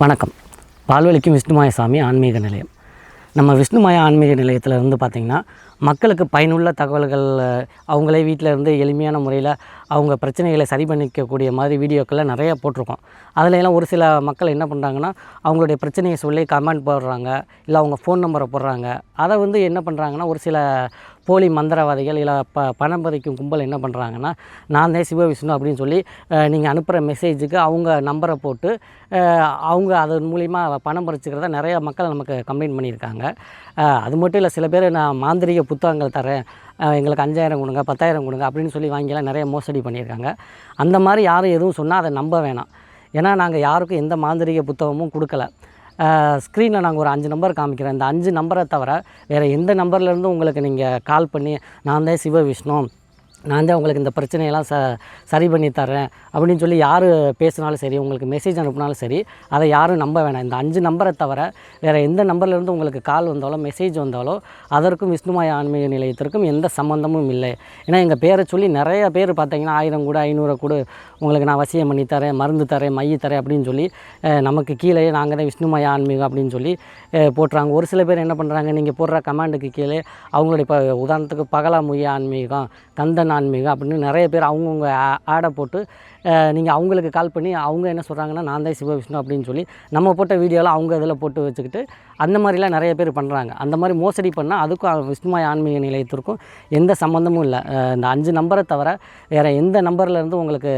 வணக்கம். பால்வழிக்கும் விஷ்ணுமாய சாமி ஆன்மீக நிலையம். நம்ம விஷ்ணுமாய ஆன்மீக நிலையத்தில் இருந்து பார்த்திங்கன்னா மக்களுக்கு பயனுள்ள தகவல்கள், அவங்களே வீட்டில் இருந்து எளிமையான முறையில் அவங்க பிரச்சனைகளை சரி பண்ணிக்கக்கூடிய மாதிரி வீடியோக்களை நிறைய போட்டிருக்கோம். அதிலெல்லாம் ஒரு சில மக்கள் என்ன பண்ணுறாங்கன்னா, அவங்களுடைய பிரச்சனையை சொல்லி கமெண்ட் போடுறாங்க, இல்லை அவங்க ஃபோன் நம்பரை போடுறாங்க. அதை என்ன பண்ணுறாங்கன்னா, ஒரு சில போலி மந்திரவாதிகள் இல்லை பணம் பறிக்கும் கும்பல் என்ன பண்ணுறாங்கன்னா, நான் தான் சிவ விஷ்ணு அப்படின்னு சொல்லி நீங்கள் அனுப்புகிற மெசேஜுக்கு அவங்க நம்பரை போட்டு அவங்க அதன் மூலிமா பணம் பறிச்சுக்கிறத நிறையா மக்கள் நமக்கு கம்ப்ளைண்ட் பண்ணியிருக்காங்க. அது மட்டும் இல்லை, சில பேர் நான் மாந்திரிக புத்தகங்கள் தரேன், எங்களுக்கு 5000 கொடுங்க 10,000 கொடுங்க அப்படின்னு சொல்லி வாங்கிலாம் நிறைய மோசடி பண்ணியிருக்காங்க. அந்த மாதிரி யாரும் எதுவும் சொன்னால் அதை நம்ப வேணாம். ஏன்னா நாங்கள் யாருக்கும் எந்த மாந்திரிக புத்தகமும் கொடுக்கல. ஸ்க்ரீனில் நாங்கள் ஒரு 5 நம்பர் காமிக்கிறோம். இந்த 5 நம்பரை தவிர வேறு எந்த நம்பர்லேருந்தும் உங்களுக்கு நீங்கள் கால் பண்ணி நான் தான் சிவ விஷ்ணு, நான் தான் உங்களுக்கு இந்த பிரச்சனையெல்லாம் சரி பண்ணி தரேன் அப்படின்னு சொல்லி யார் பேசினாலும் சரி, உங்களுக்கு மெசேஜ் அனுப்பினாலும் சரி, அதை யாரும் நம்ப வேணாம். இந்த 5 நம்பரை தவிர வேறு எந்த நம்பர்லேருந்து உங்களுக்கு கால் வந்தாலோ மெசேஜ் வந்தாலோ அதற்கும் விஷ்ணுமாய ஆன்மீக நிலையத்திற்கும் எந்த சம்மந்தமும் இல்லை. ஏன்னா எங்கள் பேரை சொல்லி நிறைய பேர் பார்த்தீங்கன்னா 1000 கூட 500 கூட உங்களுக்கு நான் வசியம் பண்ணி தரேன், மருந்து தரேன், மை தரேன் அப்படின்னு சொல்லி நமக்கு கீழே நாங்கள் தான் விஷ்ணுமாய ஆன்மீகம் அப்படின்னு சொல்லி போட்டுறாங்க. ஒரு சில பேர் என்ன பண்ணுறாங்க, நீங்கள் போடுற கமாண்டுக்கு கீழே அவங்களுடைய உதாரணத்துக்கு பகலாமுய ஆன்மீகம், கந்தன் ஆன்மீகம் அப்படின்னு நிறைய பேர் அவங்கவுங்க ஆடை போட்டு நீங்கள் அவங்களுக்கு கால் பண்ணி அவங்க என்ன சொல்கிறாங்கன்னா, நான் தான் சிவ விஷ்ணு அப்படின்னு சொல்லி நம்ம போட்ட வீடியோலாம் அவங்க இதில் போட்டு வச்சுக்கிட்டு அந்த மாதிரிலாம் நிறைய பேர் பண்ணுறாங்க. அந்த மாதிரி மோசடி பண்ணால் அதுக்கும் விஷ்ணுமாய ஆன்மீக நிலையத்திற்கும் எந்த சம்மந்தமும் இல்லை. இந்த 5 நம்பரை தவிர வேறு எந்த நம்பர்லேருந்து உங்களுக்கு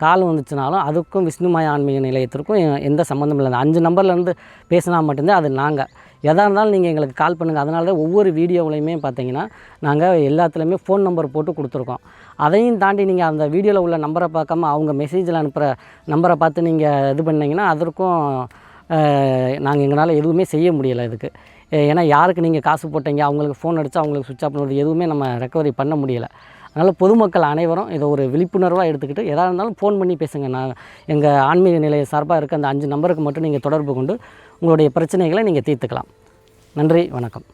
கால் வந்துச்சுனாலும் அதுக்கும் விஷ்ணுமாய ஆன்மீக நிலையத்திற்கும் எந்த சம்மந்தமும் இல்லை. அந்த 5 நம்பர்லேருந்து பேசினா மட்டும்தான் அது நாங்கள். எதாக இருந்தாலும் நீங்கள் எங்களுக்கு கால் பண்ணுங்கள். அதனால தான் ஒவ்வொரு வீடியோவிலையுமே பார்த்தீங்கன்னா நாங்கள் எல்லாத்துலேயுமே ஃபோன் நம்பர் போட்டு கொடுத்துருக்கோம். அதையும் தாண்டி நீங்கள் அந்த வீடியோவில் உள்ள நம்பரை பார்க்காம அவங்க மெசேஜில் அனுப்புகிற நம்பரை பார்த்து நீங்கள் இது பண்ணிங்கன்னா அதற்கும் நாங்கள் எங்களால் எதுவுமே செய்ய முடியலை இதுக்கு. ஏன்னா யாருக்கு நீங்கள் காசு போட்டீங்க, அவங்களுக்கு ஃபோன் அடித்து அவங்களுக்கு சுவிட்ச் ஆஃப் பண்ணுறது எதுவுமே நம்ம ரெக்கவரி பண்ண முடியலை. அதனால் பொதுமக்கள் அனைவரும் இதை ஒரு விழிப்புணர்வாக எடுத்துக்கிட்டு எதாக இருந்தாலும் ஃபோன் பண்ணி பேசுங்க. நான் எங்கள் ஆன்மீக நிலைய சார்பாக இருக்க அந்த 5 நம்பருக்கு மட்டும் நீங்கள் தொடர்பு கொண்டு உங்களுடைய பிரச்சனைகளை நீங்கள் தீர்த்துக்கலாம். நன்றி, வணக்கம்.